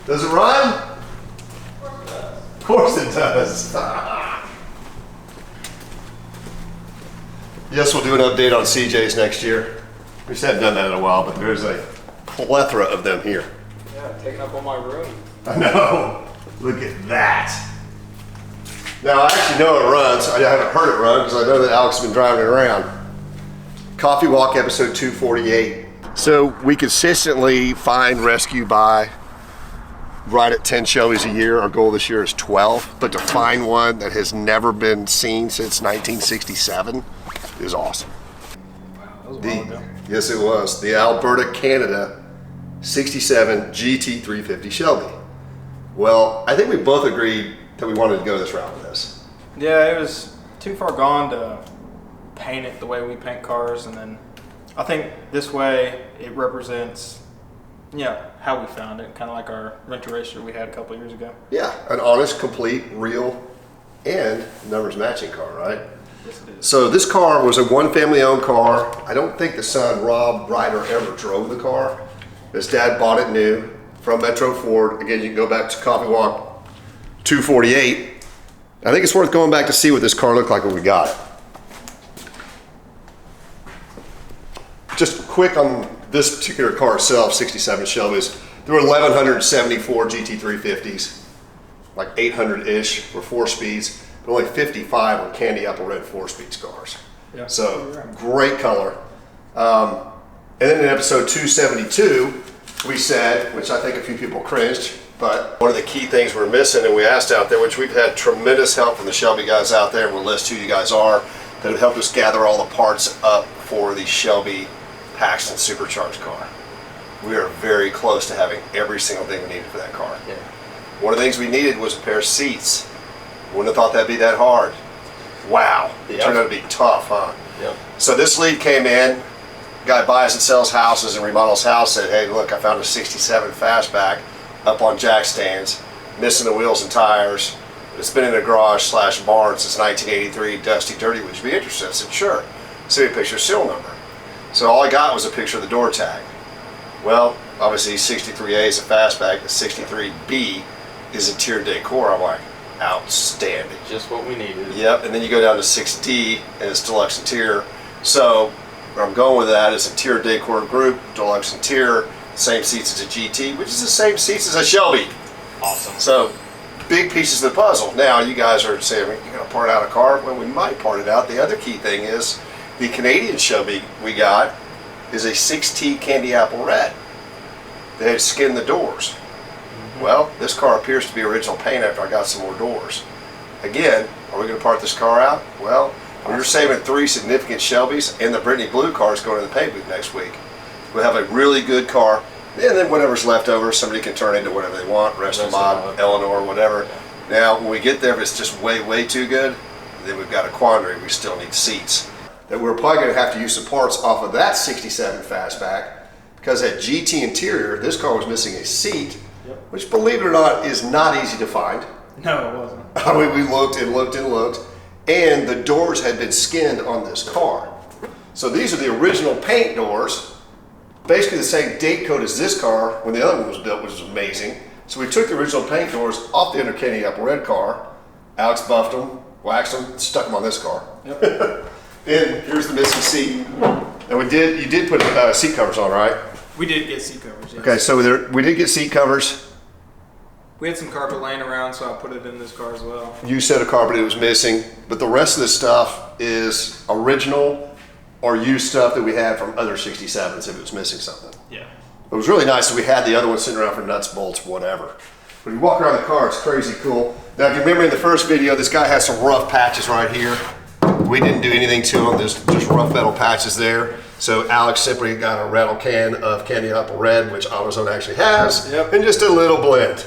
Does it run? Of course it does. Yes, we'll do an update on CJs next year. We just haven't done that in a while, but there's a plethora of them here. Yeah, taking up all my room. I know. Look at that. Now, I actually know it runs. I haven't heard it run because I know that Alex has been driving it around. Coffee Walk episode 248. So we consistently find, rescue, buy right at 10 Shelbys a year. Our goal this year is 12, but to find one that has never been seen since 1967 is awesome. Wow, that was a while ago. Yes, it was. The Alberta, Canada 67 GT350 Shelby. Well, I think we both agreed that we wanted to go this route with this. Yeah, it was too far gone to paint it the way we paint cars, and then I think this way it represents, yeah, how we found it, kind of like our Rent a Racer we had a couple years ago. Yeah, an honest, complete, real, and numbers matching car, right? Yes, it is. So this car was a one family owned car. I don't think the son, Rob Ryder, ever drove the car. His dad bought it new from Metro Ford. Again, you can go back to Coffee Walk 248. I think it's worth going back to see what this car looked like when we got it. Just quick on this particular car itself, 67 Shelby's. There were 1,174 GT350s, like 800-ish were 4-speeds, but only 55 were candy apple red 4-speed cars. Yeah. So great color. And then in episode 272, we said, which I think a few people cringed, but one of the key things we're missing, and we asked out there, which we've had tremendous help from the Shelby guys out there, and we'll list who you guys are, that have helped us gather all the parts up for the Shelby Paxton supercharged car. We are very close to having every single thing we needed for that car. Yeah. One of the things we needed was a pair of seats. Wouldn't have thought that'd be that hard. Wow, it turned out to be tough, huh? Yep. So this lead came in, guy buys and sells houses and remodels house, said, hey, look, I found a 67 fastback up on jack stands, missing the wheels and tires. It's been in a garage / barn since 1983, dusty, dirty. Would you be interested? I said, sure. Send me a picture of serial number. So all I got was a picture of the door tag. Well, obviously 63A is a fastback, the 63B is interior decor. I'm like, outstanding. Just what we needed. Yep, and then you go down to 6D and it's deluxe interior. So where I'm going with that is interior decor group, deluxe interior, same seats as a GT, which is the same seats as a Shelby. Awesome. So big pieces of the puzzle. Now you guys are saying, you're gonna part out a car? Well, we might part it out. The other key thing is the Canadian Shelby we got is a 6T candy apple red. They had skinned the doors. Well, this car appears to be original paint after I got some more doors. Again, are we going to part this car out? Well, when you're saving 3 significant Shelbys and the Brittany Blue car is going to the paint booth next week, we'll have a really good car, and then whatever's left over, somebody can turn into whatever they want, rest of mod, Eleanor, whatever. Now, when we get there, if it's just way too good, then we've got a quandary. We still need seats. That we're probably going to have to use some parts off of that 67 fastback, because at GT interior, this car was missing a seat, which, believe it or not, is not easy to find. No, it wasn't. I mean, we looked and looked and looked, and the doors had been skinned on this car. So these are the original paint doors, basically the same date code as this car when the other one was built, which was amazing. So we took the original paint doors off the under candy apple red car. Alex buffed them, waxed them, stuck them on this car. Yep. And here's the missing seat. And you did put seat covers on, right? We did get seat covers, yes. Okay, so we did get seat covers. We had some carpet laying around, so I put it in this car as well. You said a carpet it was missing, but the rest of the stuff is original or used stuff that we had from other 67s if it was missing something. Yeah. It was really nice that we had the other one sitting around for nuts, bolts, whatever. When you walk around the car, it's crazy cool. Now, if you remember in the first video, this guy has some rough patches right here. We didn't do anything to them. There's just rough metal patches there. So Alex simply got a rattle can of candy apple red, which AutoZone actually has, and just a little blend.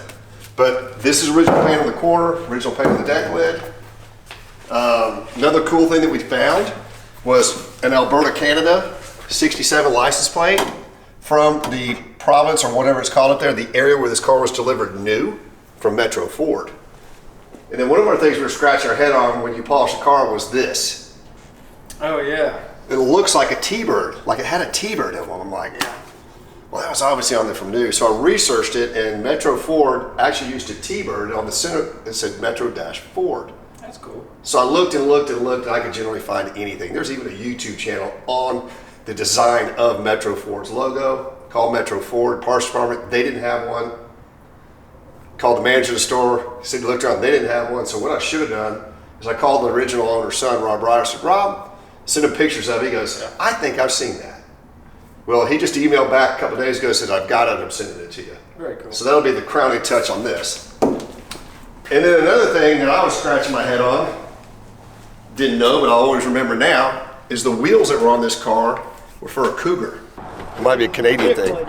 But this is original paint on the corner, original paint on the deck lid. Another cool thing that we found was an Alberta, Canada 67 license plate from the province or whatever it's called up there, the area where this car was delivered new from Metro Ford. And then one of our things we were scratching our head on when you polish a car was this. Oh yeah. It looks like a T-bird, like it had a T-bird in one. I'm like, Well, that was obviously on there from new. So I researched it, and Metro Ford actually used a T-bird on the center. It said Metro-Ford. That's cool. So I looked and looked and looked, and I could generally find anything. There's even a YouTube channel on the design of Metro Ford's logo, called Metro Ford. Parts department, they didn't have one. Called the manager of the store. He said, looked around, they didn't have one. So what I should have done is I called the original owner's son, Rob Ryder. I said, Rob, send him pictures of it. He goes, I think I've seen that. Well, he just emailed back a couple of days ago and said, I've got it, I'm sending it to you. Very cool. So that'll be the crowning touch on this. And then another thing that I was scratching my head on, didn't know, but I'll always remember now, is the wheels that were on this car were for a Cougar. It might be a Canadian thing.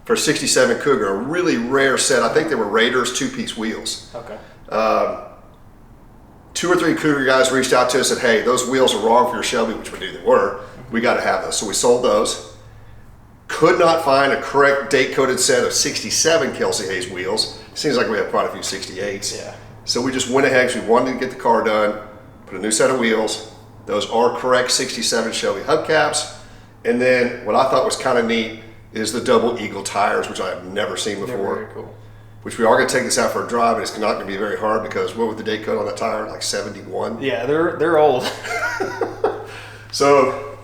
For a 67 Cougar, a really rare set. I think they were Raiders 2-piece wheels. Okay. 2 or 3 Cougar guys reached out to us and said, hey, those wheels are wrong for your Shelby, which we knew they were. We got to have those. So we sold those. Could not find a correct date-coded set of 67 Kelsey Hayes wheels. Seems like we have quite a few 68s. Yeah. So we just went ahead because we wanted to get the car done, put a new set of wheels. Those are correct 67 Shelby hubcaps. And then what I thought was kind of neat is the double eagle tires, which I have never seen before. They're very cool. Which we are going to take this out for a drive, and it's not going to be very hard because what was the date code on that tire? Like 71? Yeah, they're old. So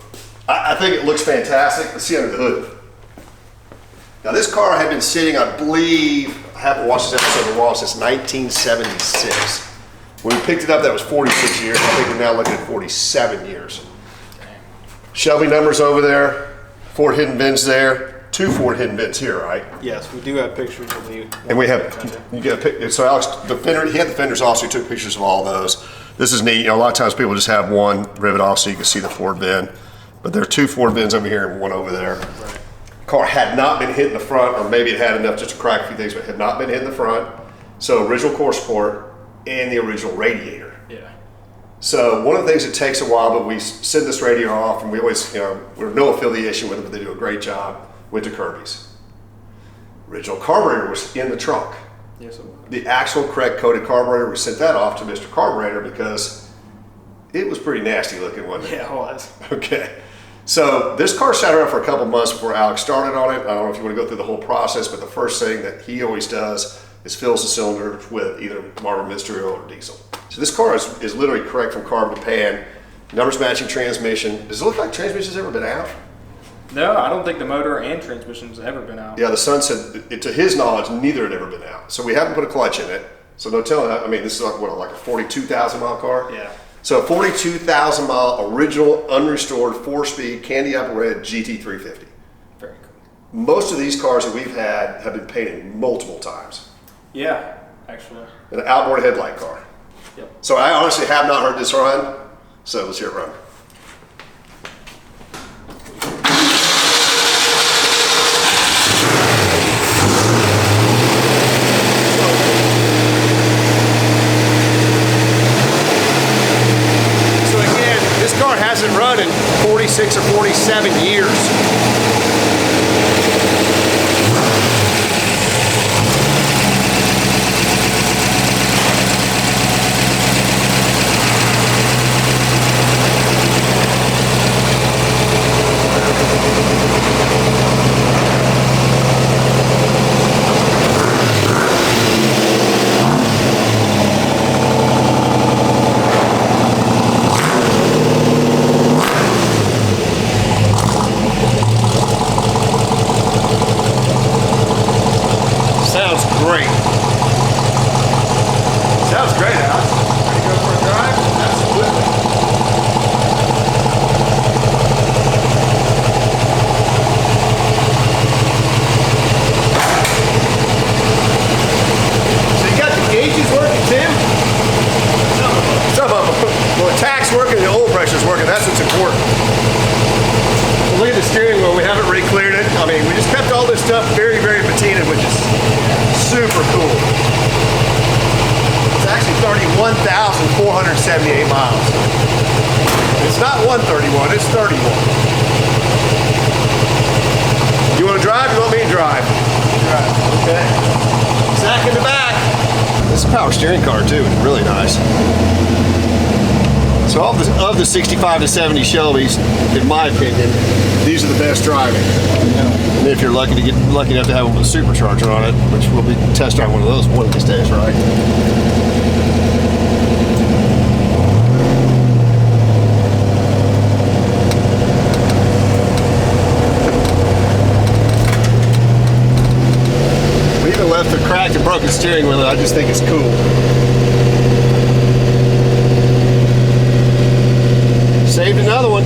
I think it looks fantastic. Let's see under the hood. Now this car had been sitting, I believe, I haven't watched this episode in a while, since 1976. When we picked it up, that was 46 years. I think we're now looking at 47 years. Shelby numbers over there, Ford hidden bins there, 2 Ford hidden bins here, right? Yes, we do have pictures of the. And we have, you get a pic, so Alex, the fender, he had the fenders off, so he took pictures of all those. This is neat. You know, a lot of times people just have one rivet off so you can see the Ford bin. But there are 2 Ford bins over here and 1 over there. Right. Car had not been hit in the front, or maybe it had enough just to crack a few things, but had not been hit in the front. So original core support and the original radiator. Yeah. So one of the things that takes a while, but we send this radiator off, and we always, you know, we're no affiliation with them, but they do a great job, went to Kirby's. Original carburetor was in the trunk. Yes, it was. The actual correct coated carburetor, we sent that off to Mr. Carburetor because it was pretty nasty looking, wasn't it? Yeah, it was. Okay. So this car sat around for a couple months before Alex started on it. I don't know if you want to go through the whole process, but the first thing that he always does is fills the cylinder with either Marble Mystery Oil or diesel. So this car is literally correct from carb to pan. Numbers matching transmission. Does it look like transmission's ever been out? No, I don't think the motor and transmission's ever been out. Yeah, the son said, to his knowledge, neither had ever been out. So we haven't put a clutch in it. So no telling, I mean, this is like, what, like a 42,000 mile car? Yeah. So a 42,000 mile original unrestored 4-speed candy apple red GT350. Very cool. Most of these cars that we've had have been painted multiple times. Yeah, actually. An outboard headlight car. Yep. So I honestly have not heard this run. So let's hear it run. Hasn't run in 46 or 47 years. It's not 131, it's 31. You want to drive? You want me to drive? Drive. Okay. Sack in the back. This is a power steering car too, it's really nice. So of the 65 to 70 Shelbys, in my opinion, these are the best driving. And if you're lucky enough to have one with a supercharger on it, which we'll be test driving one of those one of these days, right? We even left the cracked and broken steering wheel. I just think it's cool. Saved another one.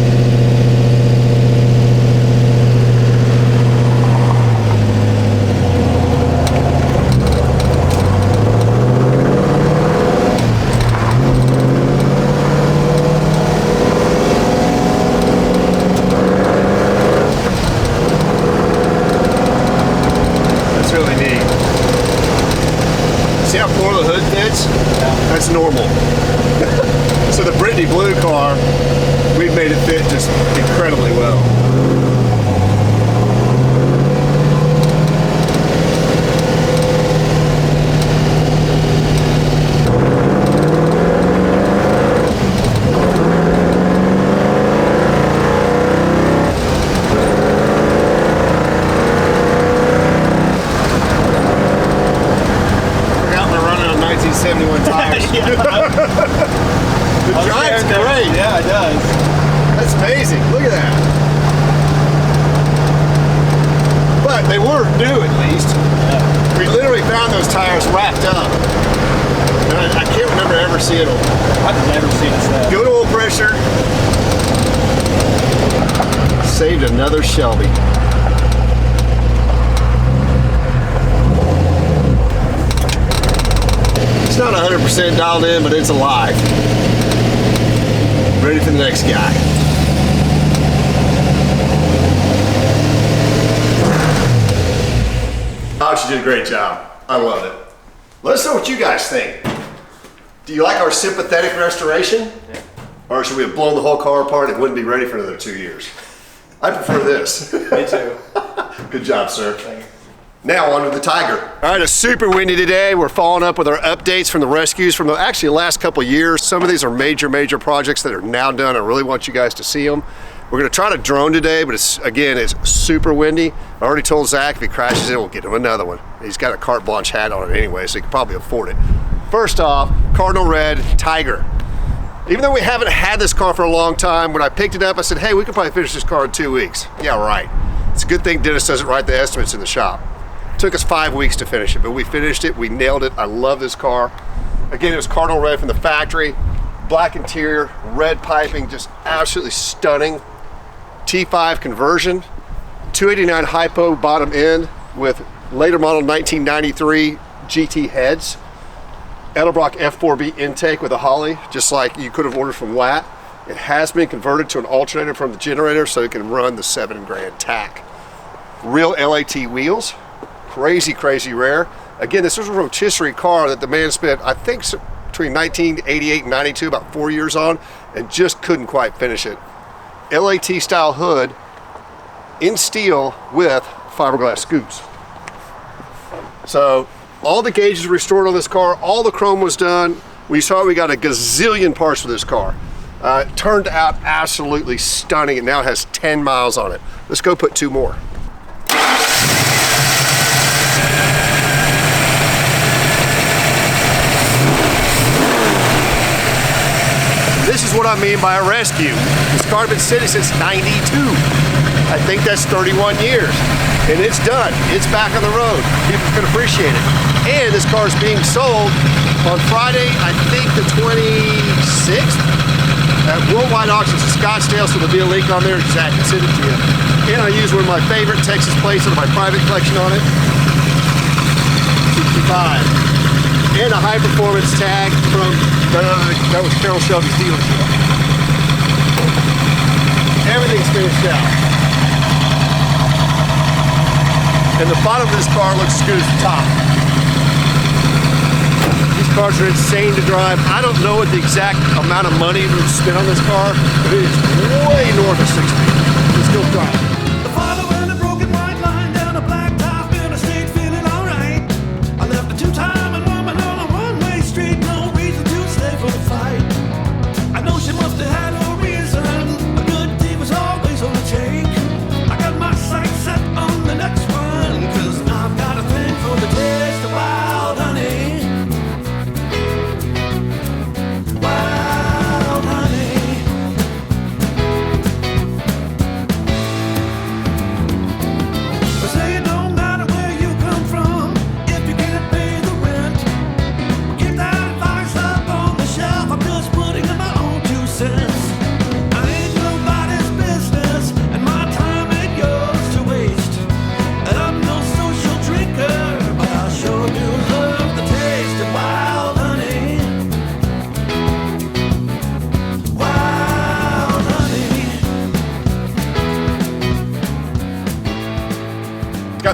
That's really neat. See how poor the hood fits? Yeah. That's normal. So the Brittany blue car, we've made it fit just incredibly well. Forgot we're running on 1971 tires. The drive's great. Yeah, it does. That's amazing. Look at that. But they were new at least. Yeah. We literally found those tires wrapped up. And I can't remember ever seeing them. I've never seen it. Good oil pressure. Saved another Shelby. It's not 100% dialed in, but it's alive. Ready for the next guy. Oh, she did a great job. I love it. Let us know what you guys think. Do you like our sympathetic restoration? Yeah. Or should we have blown the whole car apart and it wouldn't be ready for another 2 years? I prefer this. Me too. Good job, sir. Thank you. Now on to the Tiger. All right, it's super windy today. We're following up with our updates from the rescues from the last couple of years. Some of these are major projects that are now done. I really want you guys to see them. We're gonna try to drone today, but it's super windy. I already told Zach if he crashes it, we'll get him another one. He's got a carte blanche hat on it anyway, so he can probably afford it. First off, Cardinal Red Tiger. Even though we haven't had this car for a long time, when I picked it up, I said, hey, we could probably finish this car in 2 weeks. Yeah, right. It's a good thing Dennis doesn't write the estimates in the shop. Took us 5 weeks to finish it, but we finished it, we nailed it. I love this car. Again, it was Cardinal Red from the factory. Black interior, red piping, just absolutely stunning. T5 conversion, 289 hypo bottom end with later model 1993 GT heads. Edelbrock F4B intake with a Holly, just like you could have ordered from WAT. It has been converted to an alternator from the generator so it can run the 7 grand tack. Real LAT wheels. Crazy rare. Again, this was a rotisserie car that the man spent, I think, between 1988 and 92, about 4 years on, and just couldn't quite finish it. LAT style hood in steel with fiberglass scoops. So all the gauges restored on this car, all the chrome was done. We saw we got a gazillion parts for this car. It turned out absolutely stunning. It now has 10 miles on it. Let's go put 2 more. This is what I mean by a rescue. This car has been sitting since '92. I think that's 31 years. And it's done. It's back on the road. People can appreciate it. And this car is being sold on Friday, I think the 26th, at Worldwide Auctions in Scottsdale, so there'll be a link on there. Zach can send it to you. And I use one of my favorite Texas plates out of my private collection on it. 65. And a high performance tag from that was Carol Shelby's dealership. Everything's finished out. And the bottom of this car looks as good as the top. These cars are insane to drive. I don't know what the exact amount of money we've spent on this car, but it is way north of 60. Let's go drive. The father went a broken white line down a black top in a street feeling alright. I left a two-time woman on a one-way street, no reason to stay for the fight. I know she must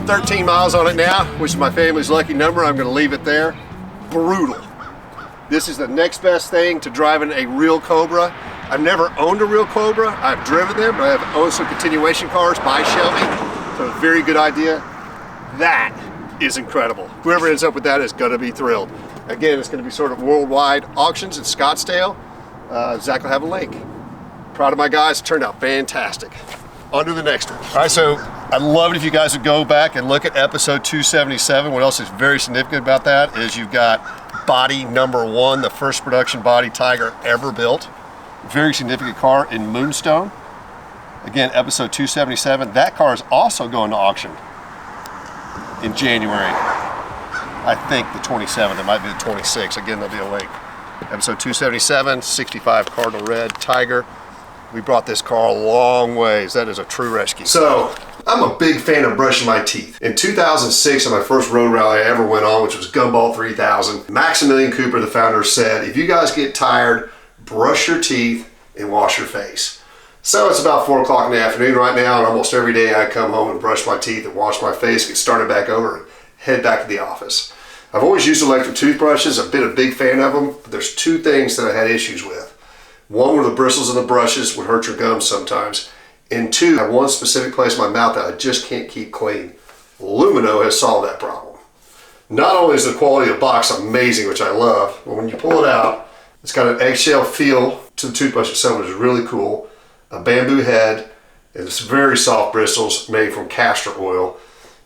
got 13 miles on it now, which is my family's lucky number. I'm gonna leave it there. Brutal. This is the next best thing to driving a real Cobra. I've never owned a real Cobra. I've driven them, but I have owned some continuation cars by Shelby. So a very good idea. That is incredible. Whoever ends up with that is gonna be thrilled. Again, it's gonna be sort of worldwide auctions in Scottsdale. Zach will have a link. Proud of my guys, it turned out fantastic. On to the next one. All right, so I'd love it if you guys would go back and look at episode 277. What else is very significant about that is you've got body number 1, the first production body Tiger ever built. Very significant car in Moonstone. Again, episode 277. That car is also going to auction in January. I think the 27th, it might be the 26th. Again, there'll be a link. Episode 277, 65 Cardinal Red Tiger. We brought this car a long ways. That is a true rescue. So, I'm a big fan of brushing my teeth. In 2006, on my first road rally I ever went on, which was Gumball 3000, Maximilian Cooper, the founder, said, if you guys get tired, brush your teeth and wash your face. So it's about 4 o'clock in the afternoon right now, and almost every day I come home and brush my teeth and wash my face, get started back over, and head back to the office. I've always used electric toothbrushes. I've been a big fan of them, but there's 2 things that I had issues with. One were the bristles in the brushes would hurt your gums sometimes. And 2, I have one specific place in my mouth that I just can't keep clean. Lumino has solved that problem. Not only is the quality of the box amazing, which I love, but when you pull it out, it's got an eggshell feel to the toothbrush itself, which is really cool. A bamboo head, and it's very soft bristles made from castor oil.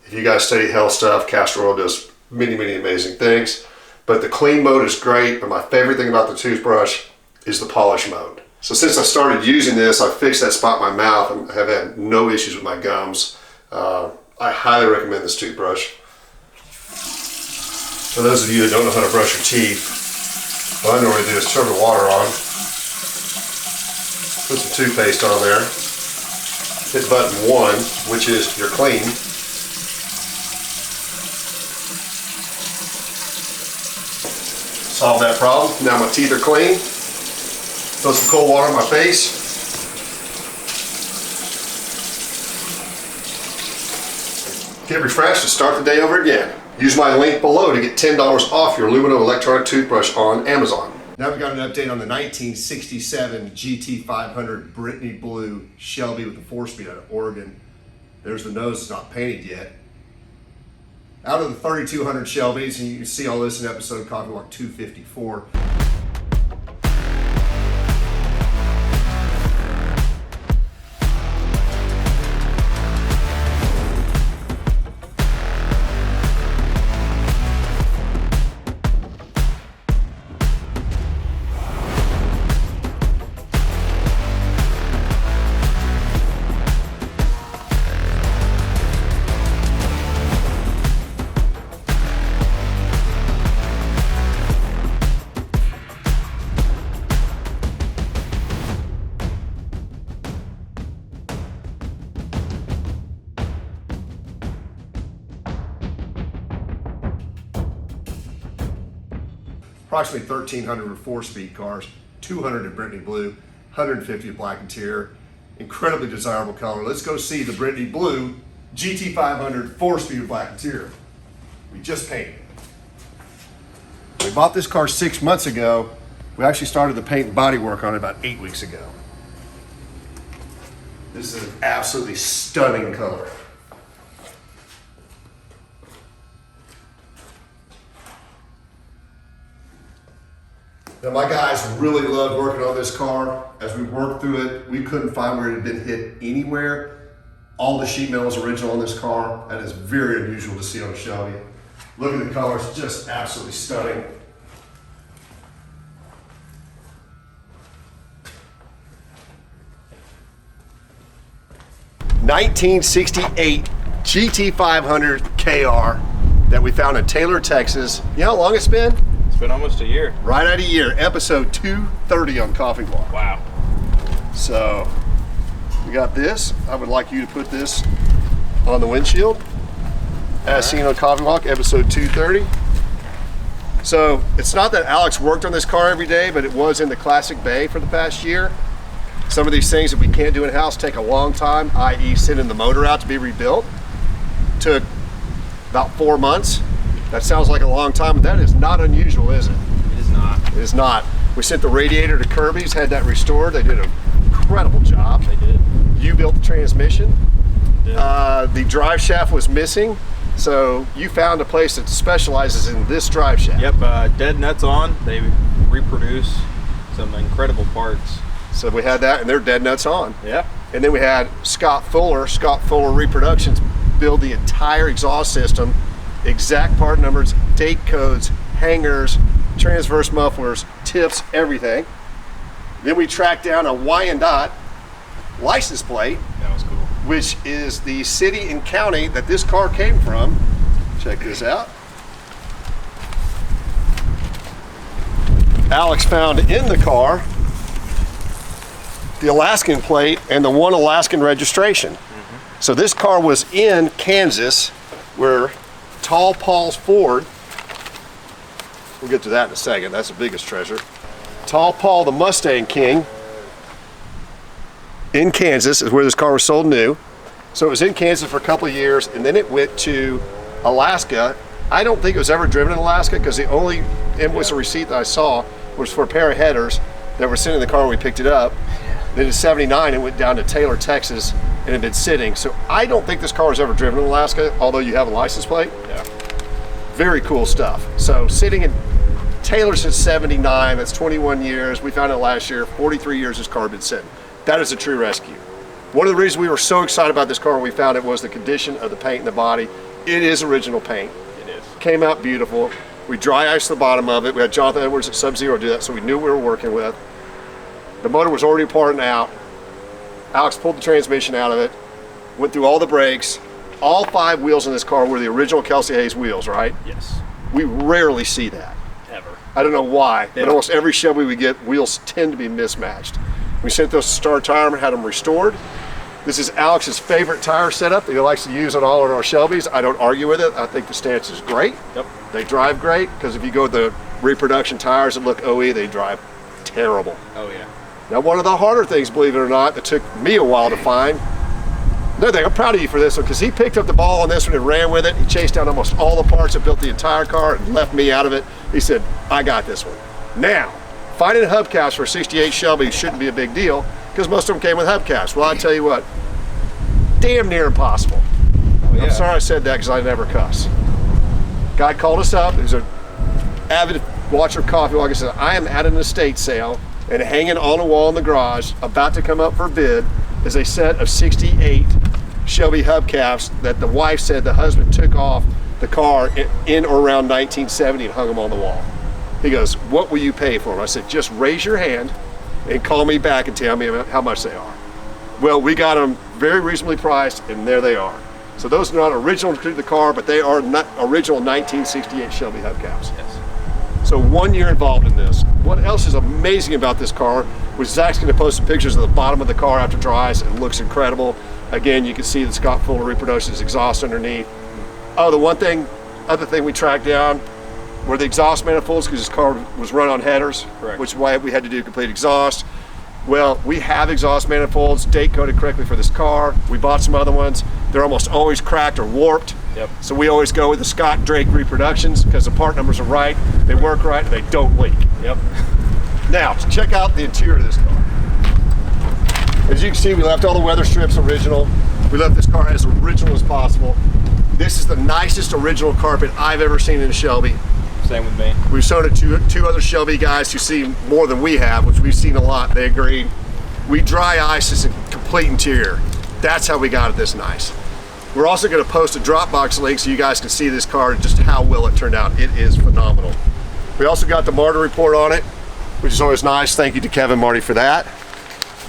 If you guys study health stuff, castor oil does many, many amazing things. But the clean mode is great, but my favorite thing about the toothbrush is the polish mode. So since I started using this, I fixed that spot in my mouth and have had no issues with my gums. I highly recommend this toothbrush. For those of you that don't know how to brush your teeth, what I normally do is turn the water on, put some toothpaste on there, hit button 1, which is you're clean. Solve that problem. Now my teeth are clean. Throw some cold water on my face. Get refreshed and start the day over again. Use my link below to get $10 off your Lumino electronic toothbrush on Amazon. Now we've got an update on the 1967 GT500 Brittany Blue Shelby with the 4-speed out of Oregon. There's the nose, it's not painted yet. Out of the 3200 Shelbys, and you can see all this in episode Coffee Walk 254. Approximately 1,300 with 4-speed cars, 200 in Brittany Blue, 150 in Black Interior. Incredibly desirable color. Let's go see the Brittany Blue GT500 4-speed Black Interior. We just painted it. We bought this car 6 months ago. We actually started the paint and body work on it about 8 weeks ago. This is an absolutely stunning color. Now my guys really loved working on this car. As we worked through it, we couldn't find where it had been hit anywhere. All the sheet metal is original on this car. That is very unusual to see on a Shelby. Look at the colors, just absolutely stunning. '68 GT500 KR that we found in Taylor, Texas. You know how long it's been? It's been almost a year. Right at a year, episode 230 on Coffee Walk. Wow. So, we got this. I would like you to put this on the windshield. As seen on Coffee Walk, episode 230. So, it's not that Alex worked on this car every day, but it was in the classic bay for the past year. Some of these things that we can't do in-house take a long time, i.e. sending the motor out to be rebuilt. Took about 4 months. That sounds like a long time, but that is not unusual, is it? It is not. It is not. We sent the radiator to Kirby's, had that restored. They did an incredible job. They did. You built the transmission. Did. The drive shaft was missing, so you found a place that specializes in this drive shaft. Yep, dead nuts on. They reproduce some incredible parts. So we had that, and they're dead nuts on. Yeah. And then we had Scott Fuller Reproductions, build the entire exhaust system, exact part numbers, date codes, hangers, transverse mufflers, tips, everything. Then we tracked down a Wyandotte license plate, That was cool. which is the city and county that this car came from. Check this out. Alex found in the car the Alaskan plate and the one Alaskan registration. So this car was in Kansas, where Tall Paul's Ford, we'll get to that in a second, that's the biggest treasure. Tall Paul, the Mustang King, in Kansas is where this car was sold new. So it was in Kansas for a couple of years, and then it went to Alaska. I don't think it was ever driven in Alaska, because the only invoice or receipt that I saw was for a pair of headers that were sitting in the car when we picked it up. Then in '79 it went down to Taylor, Texas, and had been sitting. So I don't think this car was ever driven in Alaska, although you have a license plate. Yeah. Very cool stuff. So sitting in Taylor since '79, that's 21 years. We found it last year, 43 years this car had been sitting. That is a true rescue. One of the reasons we were so excited about this car when we found it was the condition of the paint and the body. It is original paint. It is. Came out beautiful. We dry iced the bottom of it. We had Jonathan Edwards at Sub-Zero do that, so we knew what we were working with. The motor was already parting out. Alex pulled the transmission out of it, went through all the brakes. All 5 wheels in this car were the original Kelsey Hayes wheels, right? Yes. We rarely see that. Ever. I don't know why, Yeah. but almost every Shelby we get, wheels tend to be mismatched. We sent those to Star Tire and had them restored. This is Alex's favorite tire setup that he likes to use on all of our Shelbys. I don't argue with it. I think the stance is great. Yep. They drive great, because if you go with the reproduction tires that look OE, they drive terrible. Oh yeah. Now, one of the harder things, believe it or not, that took me a while to find, another thing, I'm proud of you for this one, because he picked up the ball on this one and ran with it. He chased down almost all the parts that built the entire car and left me out of it. He said, I got this one. Now, finding hubcaps for a 68 Shelby shouldn't be a big deal, because most of them came with hubcaps. Well, I tell you what, damn near impossible. Oh, yeah. I'm sorry I said that, because I never cuss. Guy called us up. He was an avid watcher of coffee. Like I said, I am at an estate sale, and hanging on a wall in the garage, about to come up for bid, is a set of 68 Shelby hubcaps that the wife said the husband took off the car in or around 1970 and hung them on the wall. He goes, what will you pay for them? I said, just raise your hand and call me back and tell me how much they are. Well, we got them very reasonably priced, and there they are. So those are not original to the car, but they are not original 1968 Shelby hubcaps. Yes. So 1 year involved in this. What else is amazing about this car was Zach's going to post some pictures of the bottom of the car after dries, and it looks incredible. Again, you can see the Scott Fuller Reproductions exhaust underneath. Oh, the other thing we tracked down were the exhaust manifolds, because this car was run on headers, Correct. which is why we had to do complete exhaust. Well, we have exhaust manifolds date coded correctly for this car. We bought some other ones. They're almost always cracked or warped. Yep. So we always go with the Scott Drake Reproductions, because the part numbers are right, they work right, and they don't leak. Yep. Now, check out the interior of this car. As you can see, we left all the weather strips original. We left this car as original as possible. This is the nicest original carpet I've ever seen in a Shelby. Same with me. We've shown it to 2 other Shelby guys who see more than we have, which we've seen a lot. They agreed. We dry ice this complete interior. That's how we got it this nice. We're also going to post a Dropbox link so you guys can see this car and just how well it turned out. It is phenomenal. We also got the Marta report on it, which is always nice. Thank you to Kevin and Marty for that.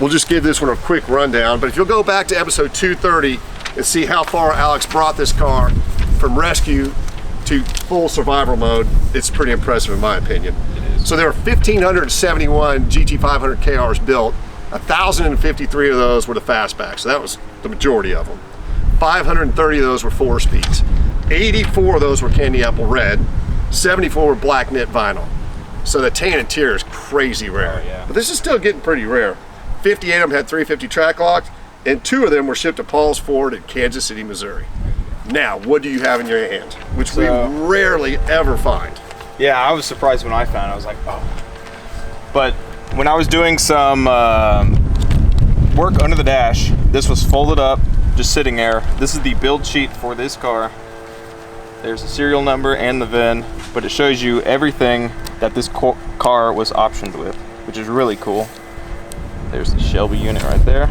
We'll just give this one a quick rundown, but if you'll go back to episode 230 and see how far Alex brought this car from rescue to full survival mode, it's pretty impressive in my opinion. It is. So there are 1,571 GT500 KRs built. 1,053 of those were the fastbacks, so that was the majority of them. 530 of those were 4-speeds. 84 of those were candy apple red. 74 were black knit vinyl. So the tan interior is crazy rare. Oh, yeah. But this is still getting pretty rare. 58 of them had 350 track locks, and 2 of them were shipped to Paul's Ford in Kansas City, Missouri. Now, what do you have in your hand? Which we So- rarely ever find. Yeah, I was surprised when I found it. I was like, oh. But when I was doing some work under the dash, this was folded up, just sitting there. This is the build sheet for this car. There's the serial number and the VIN, but it shows you everything that this car was optioned with, which is really cool. There's the Shelby unit right there.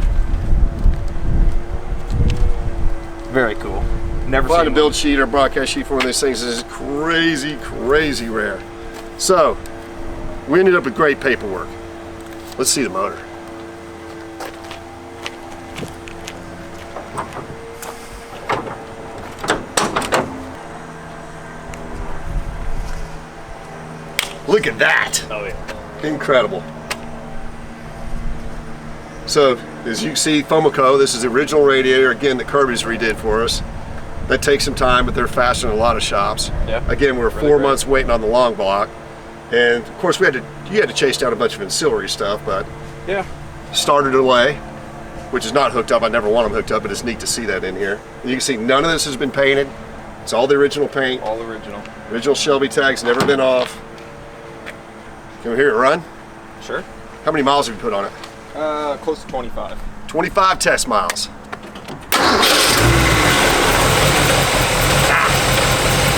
Very cool. Never Find seen a build sheet or broadcast sheet for one of these things is crazy, crazy rare. So, we ended up with great paperwork. Let's see the motor. Look at that! Oh yeah. Incredible. So, as you can see, Fomico, this is the original radiator, again, that Kirby's redid for us. That takes some time, but they're faster than a lot of shops. Yeah. Again, we're Really 4 great. months waiting on the long block. And of course, you had to chase down a bunch of ancillary stuff, but Yeah. starter delay, which is not hooked up. I never want them hooked up, but it's neat to see that in here. And you can see none of this has been painted. It's all the original paint. All original. Original Shelby tags, never been off. Can we hear it run? Sure. How many miles have you put on it? Close to 25. 25 test miles.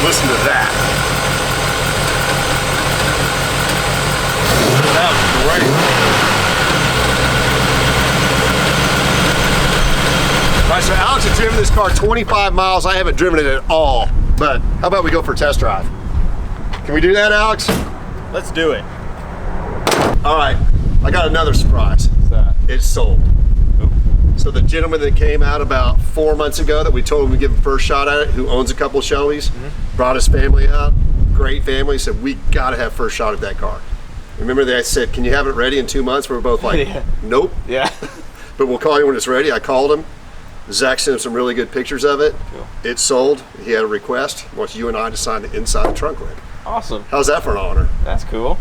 Listen to that. That was great. All right, so Alex has driven this car 25 miles. I haven't driven it at all. But how about we go for a test drive? Can we do that, Alex? Let's do it. All right, I got another surprise. What's that? It's sold. So the gentleman that came out about 4 months ago that we told him to give him first shot at it, who owns a couple of Shelbys, brought his family out, great family, said, we gotta have first shot at that car. Remember they said, can you have it ready in 2 months? We were both like, Yeah. nope, Yeah. but we'll call you when it's ready. I called him. Zach sent him some really good pictures of it. Cool. It's sold. He had a request. He wants you and I to sign the inside the trunk lid. Awesome. How's that for an honor? That's cool.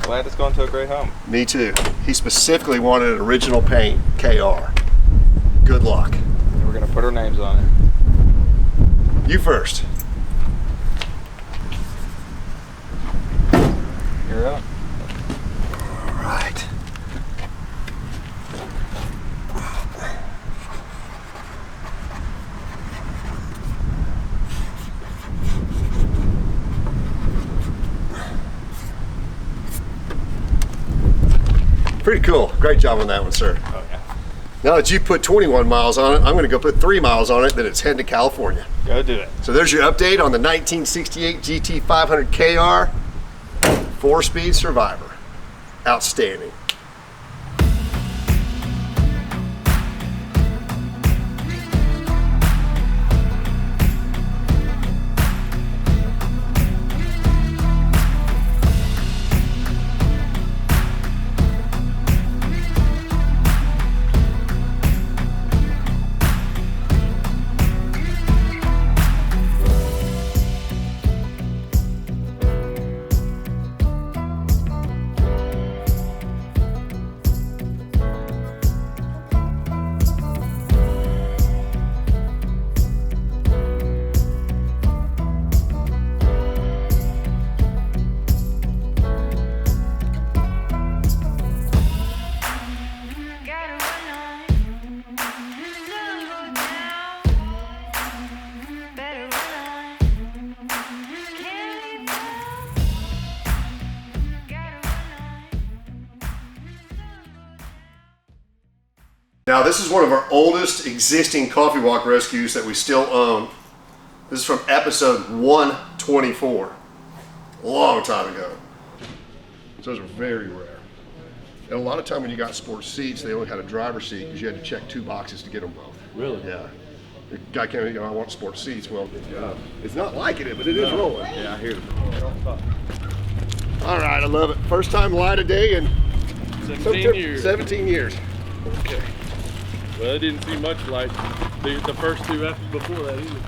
Glad it's going to a great home. Me too. He specifically wanted an original paint KR. Good luck. And we're gonna put our names on it. You first. You're up. All right. Pretty cool. Great job on that one, sir. Oh yeah. Now that you put 21 miles on it, I'm going to go put 3 miles on it, then it's heading to California. Go do it. So there's your update on the 1968 GT500 KR 4-speed Survivor. Outstanding. Now this is one of our oldest existing Coffee Walk rescues that we still own. This is from episode 124, a long time ago. So those are very rare. And a lot of time when you got sports seats, they only had a driver's seat because you had to check 2 boxes to get them both. Really? Yeah. The guy came, I want sports seats. Well, it's not liking it, but it is rolling. Yeah, I hear it. All right, I love it. First time light a day in 17 years. 17 years. Okay. Well, I didn't see much light the first 2 after before that either.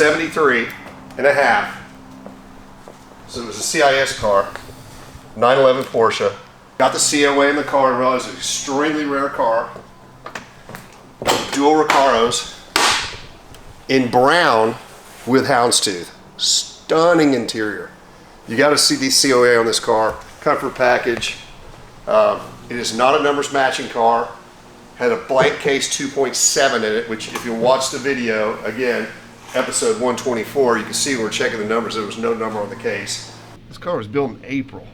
73 and a half. So it was a CIS car, 911 Porsche. Got the COA in the car and realized it was an extremely rare car. Dual Recaros in brown with houndstooth. Stunning interior. You got to see the COA on this car. Comfort package. It is not a numbers matching car. Had a blank case 2.7 in it, which if you watch the video, again, episode 124, you can see we're checking the numbers. There was no number on the case. This car was built in April,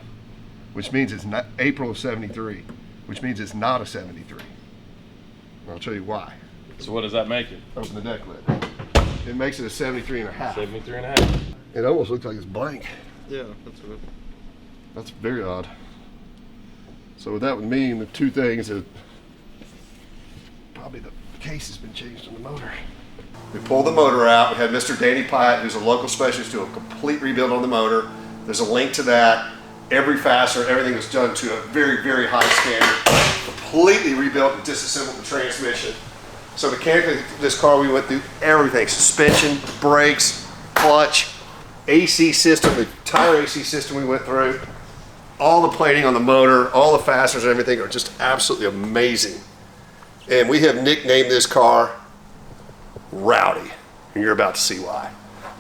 which means it's not April of 73, which means it's not a 73. And I'll tell you why. So what does that make it? Open the deck lid. It makes it a 73 and a half. 73 and a half. It almost looks like it's blank. Yeah, that's what. That's very odd. So what that would mean, the two things is probably the case has been changed on the motor. We pulled the motor out. We had Mr. Danny Pyatt, who's a local specialist, do a complete rebuild on the motor. There's a link to that. Every fastener, everything was done to a very, very high standard. Completely rebuilt and disassembled the transmission. So mechanically, this car, we went through everything. Suspension, brakes, clutch, AC system, the entire AC system we went through. All the plating on the motor, all the fasteners and everything are just absolutely amazing. And we have nicknamed this car Rowdy, and you're about to see why.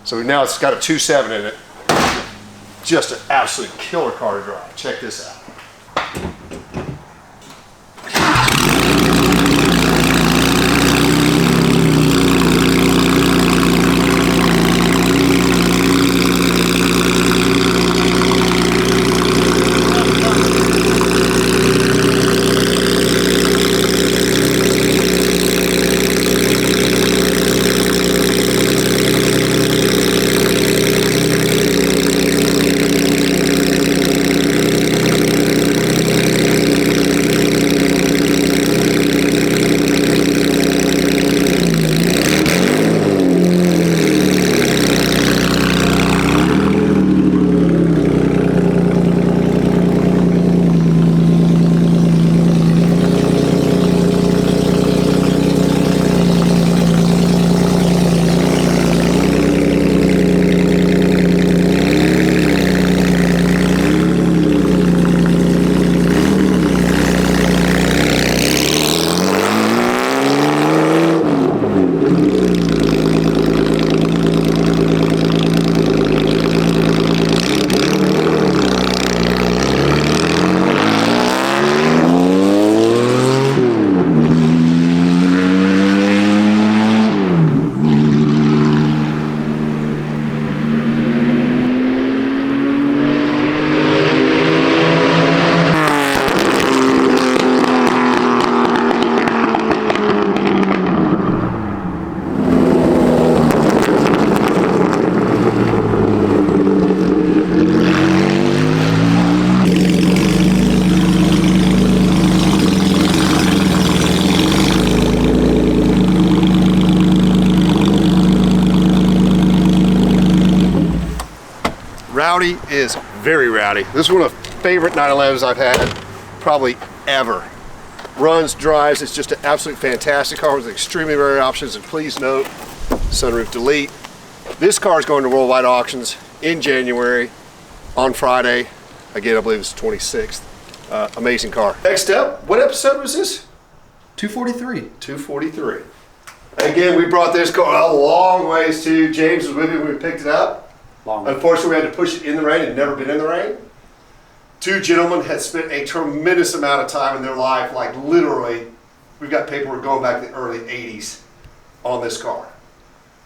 So now it's got a 2.7 in it. Just an absolute killer car to drive. Check this out. Rowdy is very rowdy. This is one of the favorite 911s I've had probably ever. Runs, drives, it's just an absolute fantastic car with extremely rare options. And please note, sunroof delete. This car is going to worldwide auctions in January on Friday. Again, I believe it's the 26th. Amazing car. Next up, what episode was this? 243. 243. Again, we brought this car a long ways too. James was with me when we picked it up. Unfortunately, we had to push it in the rain. It had never been in the rain. Two gentlemen had spent a tremendous amount of time in their life, like literally, we've got paperwork going back to the early 80s on this car.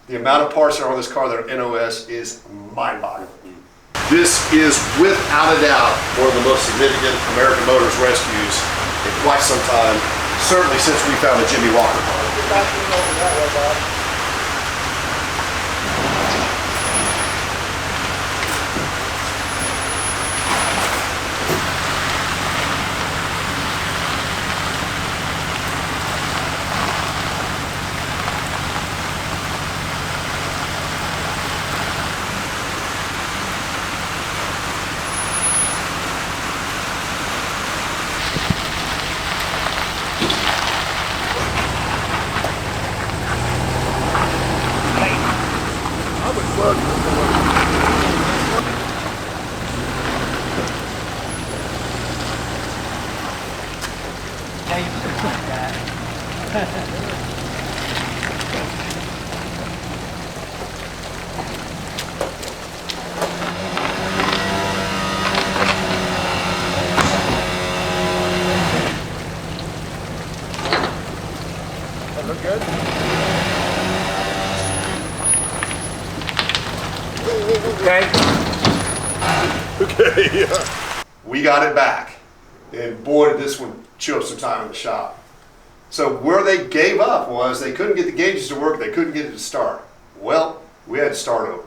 The amount of parts that are on this car that are NOS is mind-boggling. This is, without a doubt, one of the most significant American Motors rescues in quite some time, certainly since we found the Jimmy Walker car. We got it back. And boy, did this one chew up some time in the shop. So where they gave up was they couldn't get the gauges to work, they couldn't get it to start. Well, we had to start over.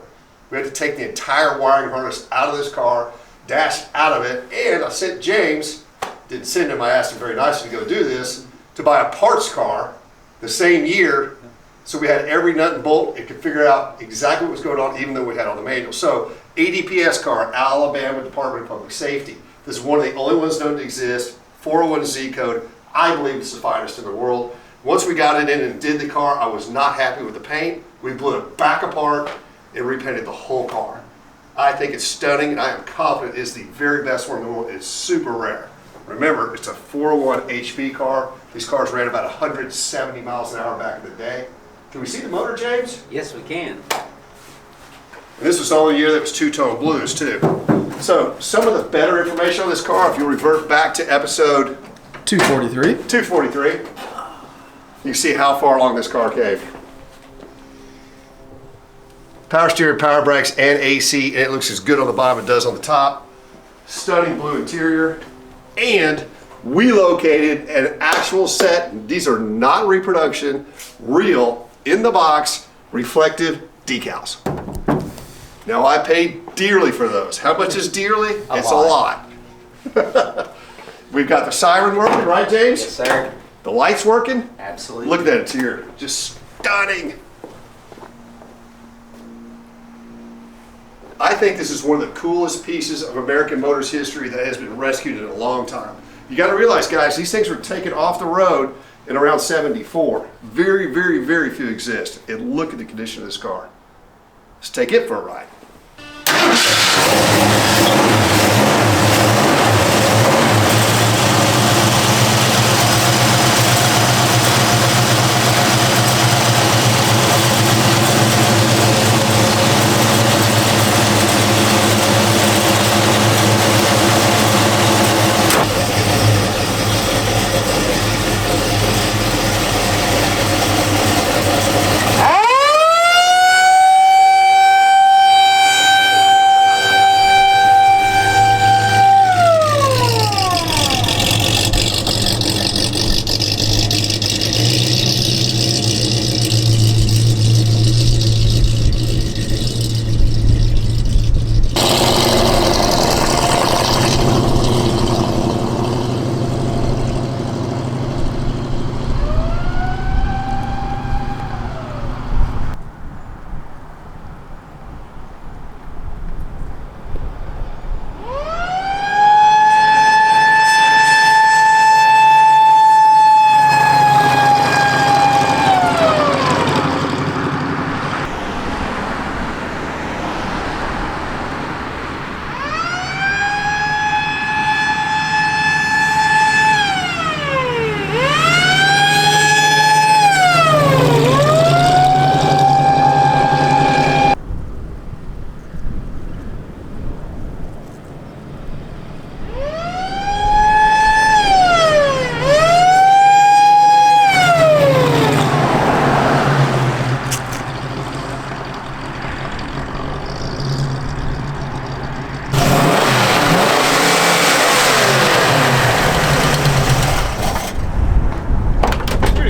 We had to take the entire wiring harness out of this car, dash out of it, and I sent James, didn't send him, I asked him very nicely to go do this, to buy a parts car the same year, so we had every nut and bolt. It could figure out exactly what was going on, even though we had all the manuals. So, ADPS car, Alabama Department of Public Safety. This is one of the only ones known to exist, 401Z code. I believe it's the finest in the world. Once we got it in and did the car, I was not happy with the paint. We blew it back apart and repainted the whole car. I think it's stunning, and I am confident it's the very best one in the world. It's super rare. Remember, it's a 401 HP car. These cars ran about 170 miles an hour back in the day. Can we see the motor, James? Yes, we can. And this was the only year that was two-tone blues, too. So, some of the better information on this car, if you revert back to episode 243, you can see how far along this car came. Power steering, power brakes, and AC, and it looks as good on the bottom as it does on the top. Stunning blue interior. And we located an actual set, these are not reproduction, real, in the box, reflective decals. Now I paid dearly for those. How much is dearly? It's a lot. We've got the siren working, right, James? Yes, sir. The lights working? Absolutely. Look at that interior, just stunning. I think this is one of the coolest pieces of American Motors history that has been rescued in a long time. You got to realize, guys, these things were taken off the road in around '74. Very, very, very few exist. And look at the condition of this car. Let's take it for a ride.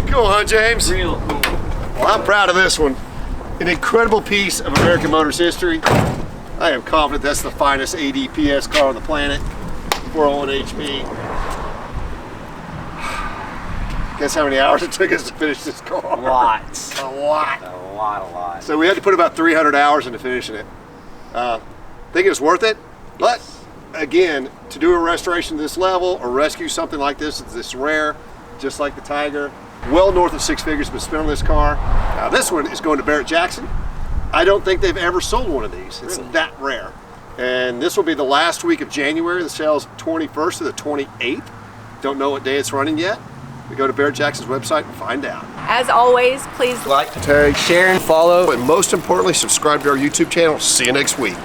Cool, huh, James? Real cool. Well, I'm proud of this one. An incredible piece of American Motors history. I am confident that's the finest ADPS car on the planet. 401 HP. Guess how many hours it took us to finish this car? Lots. A lot. A lot. So we had to put about 300 hours into finishing it. Think it was worth it? But again, to do a restoration to this level or rescue something like this, it's this rare, just like the Tiger, well north of 6 figures been spent on this car. Now this one is going to Barrett-Jackson. I don't think they've ever sold one of these. It's Really? that rare. And this will be the last week of January. The sale's 21st to the 28th. Don't know what day it's running yet. We go to Barrett-Jackson's website and find out. As always, please Like, Tag, share, and follow. and most importantly, subscribe to our YouTube channel. See you next week.